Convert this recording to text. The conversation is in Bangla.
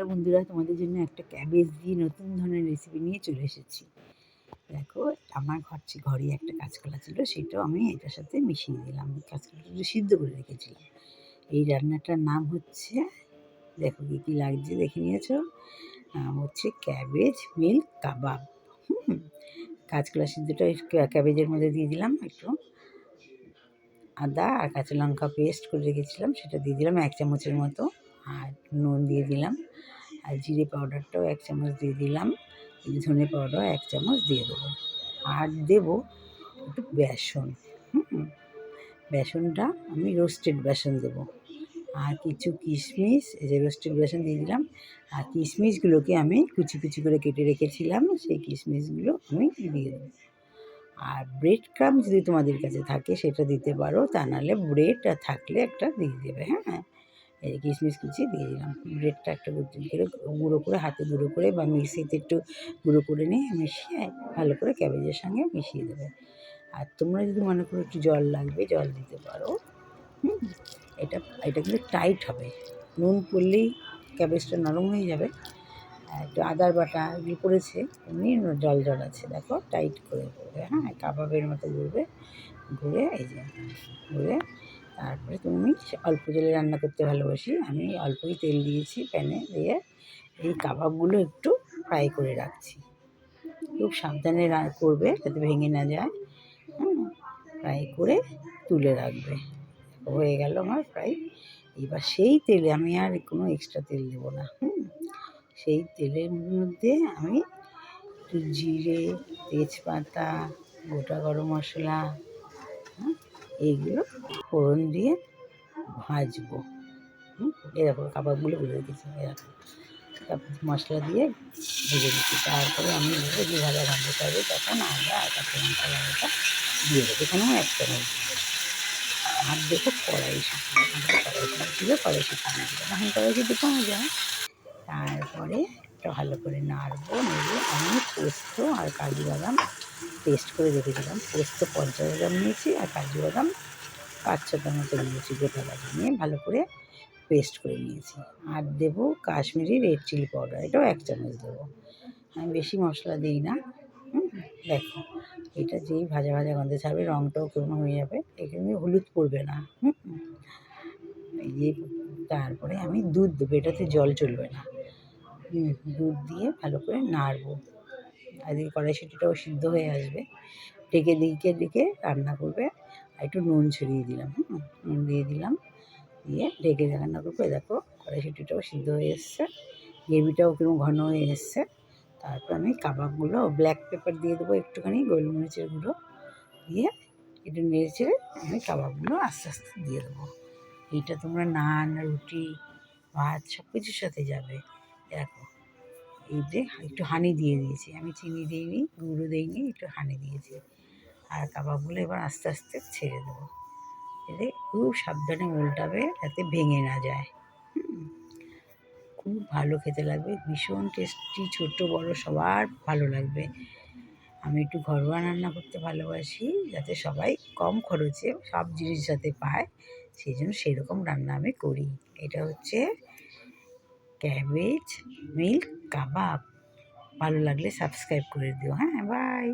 বন্ধুরা, তোমাদের জন্য একটা ক্যাবেজ দিয়ে নতুন ধরনের রেসিপি নিয়ে চলে এসেছি। দেখো, আমার ঘরে একটা কাঁচকলা ছিল, সেটাও আমি এটার সাথে মিশিয়ে দিলাম। কাঁচকলাটা একটু সিদ্ধ করে রেখেছিলাম। এই রান্নাটার নাম হচ্ছে, দেখো কী কী লাগছে দেখে নিয়েছো, নাম হচ্ছে ক্যাবেজ মিল্ক কাবাব। কাঁচকলা সিদ্ধটা ক্যাবেজের মধ্যে দিয়ে দিলাম, একটু আদা আর কাঁচা লঙ্কা পেস্ট করে রেখেছিলাম সেটা দিয়ে দিলাম 1 চামচের মতো, আর নুন দিয়ে দিলাম, আর জিরে পাউডারটাও 1 চামচ দিয়ে দিলাম, ধনে পাউডার 1 চামচ দিয়ে দেবো, আর দেবো একটু বেসন। বেসনটা আমি রোস্টেড বেসন দেবো, আর কিছু কিশমিশ, এই যে রোস্টেড বেসন দিয়ে দিলাম, আর কিশমিশগুলোকে আমি কুচি কুচি করে কেটে রেখেছিলাম, সেই কিশমিশগুলো আমি দিয়ে দেবো। আর ব্রেড ক্রাম্ব যদি তোমাদের কাছে থাকে সেটা দিতে পারো, তা নাহলে ব্রেড থাকলে একটা দিয়ে দেবে। হ্যাঁ, এই কিশমিশ কুচি দিয়ে দিলাম। ব্রেডটা একটা গুঁড়ো করে হাতে গুঁড়ো করে বা মিক্সিতে একটু গুঁড়ো করে নিয়ে মিশিয়ে ভালো করে ক্যাবেজের সঙ্গে মিশিয়ে দেবে। আর তোমরা যদি মনে করো একটু জল লাগবে, জল দিতে পারো। এটা এটা কিন্তু টাইট হবে, নুন পড়লেই ক্যাবেজটা নরম হয়ে যাবে। একটু আদার বাটা এগুলো পড়েছে, এমনি জল জল আছে, দেখো টাইট করে করবে। হ্যাঁ, কাবাবের মতো ঘুরবে, ঘুরে এই যে ঘুরে তারপরে তুমি অল্প জলে রান্না করতে ভালোবাসি, আমি অল্পই তেল দিয়েছি প্যানে, দিয়ে এই কাবাবগুলো একটু ফ্রাই করে রাখছি। খুব সাবধানে করবে যাতে ভেঙে না যায়। ফ্রাই করে তুলে রাখবে। হয়ে গেল আমার ফ্রাই। এবার সেই তেলে আমি আর কোনো এক্সট্রা তেল দেবো না। সেই তেলের মধ্যে আমি একটু জিরে, তেজপাতা, গোটা গরম মশলা, এইগুলো ফোড়ন দিয়ে ভাজবো। এরকম কাবাবগুলো ভেজে রেখেছি, এরকম মশলা দিয়ে ভেজে দিচ্ছি। তারপরে আমি দেবো যে ভাজা ভাজতে হবে, তখন আদা আর কাঁচা লঙ্কা লাগাটা দিয়ে দেবো, এখানেও 1 চামচ দিয়ে দেবো। আর দেখো কড়াই ছিল, কড়াই শুকিয়ে দিয়ে দিলাম, এখন কড়াই শুধু পাওয়া যায়। তারপরে একটা ভালো করে নাড়বো, নেড়ে আমি পোস্ত আর কাজু বাদাম পেস্ট করে রেখেছিলাম। পোস্ত 50 গ্রাম নিয়েছি, আর কাজু বাদাম 5-6টা মতো নিয়েছি, গোটা কাজু নিয়ে ভালো করে পেস্ট করে নিয়েছি। আর দেবো কাশ্মীরি রেড চিলি পাউডার, এটাও 1 চামচ দেবো। আমি বেশি মশলা দিই না। দেখো, এটা যেই ভাজা ভাজা গন্ধে ছাড়বে, রঙটাও কেমন হয়ে যাবে, এখানে হলুদ পড়বে না। এই তারপরে আমি দুধ দেবো, এটাতে জল চলবে না। দুধ দিয়ে ভালো করে নাড়বো, আর এই কড়াইশুঁটিটাও সিদ্ধ হয়ে আসবে। ঢেকে রান্না করবে। আর একটু নুন ছড়িয়ে দিলাম, নুন দিয়ে দিলাম, দিয়ে ঢেকে রান্না করবো। দেখো কড়াইশুঁটিটাও সিদ্ধ হয়ে এসছে, গ্রেভিটাও কিরকম ঘন হয়ে এসছে। তারপর আমি কাবাবগুলো ব্ল্যাক পেপার দিয়ে দেবো, একটুখানি গোলমরিচের গুঁড়ো দিয়ে একটু নেড়ে চেড়ে আমি কাবাবগুলো আস্তে আস্তে দিয়ে দেবো। এইটা তোমরা নান, রুটি, ভাত সব কিছুর সাথে যাবে। দেখো, এই যে একটু হানি দিয়ে দিয়েছি, আমি চিনি দিইনি, গুঁড়ো দিইনি, একটু হানি দিয়েছি। আর কাবাবগুলো এবার আস্তে আস্তে ছেড়ে দেবো, ছেড়ে খুব সাবধানে উল্টাবে যাতে ভেঙে না যায়। খুব ভালো খেতে লাগবে, ভীষণ টেস্টি, ছোটো বড়ো সবার ভালো লাগবে। আমি একটু ঘরোয়া রান্না করতে ভালোবাসি, যাতে সবাই কম খরচে সব জিনিস যাতে পায়, সেই জন্য সেরকম রান্না আমি করি। এটা হচ্ছে ক্যাবেজ মিল্ক কাবাব। ভালো লাগলে সাবস্ক্রাইব করে দিও। হ্যাঁ, বাই।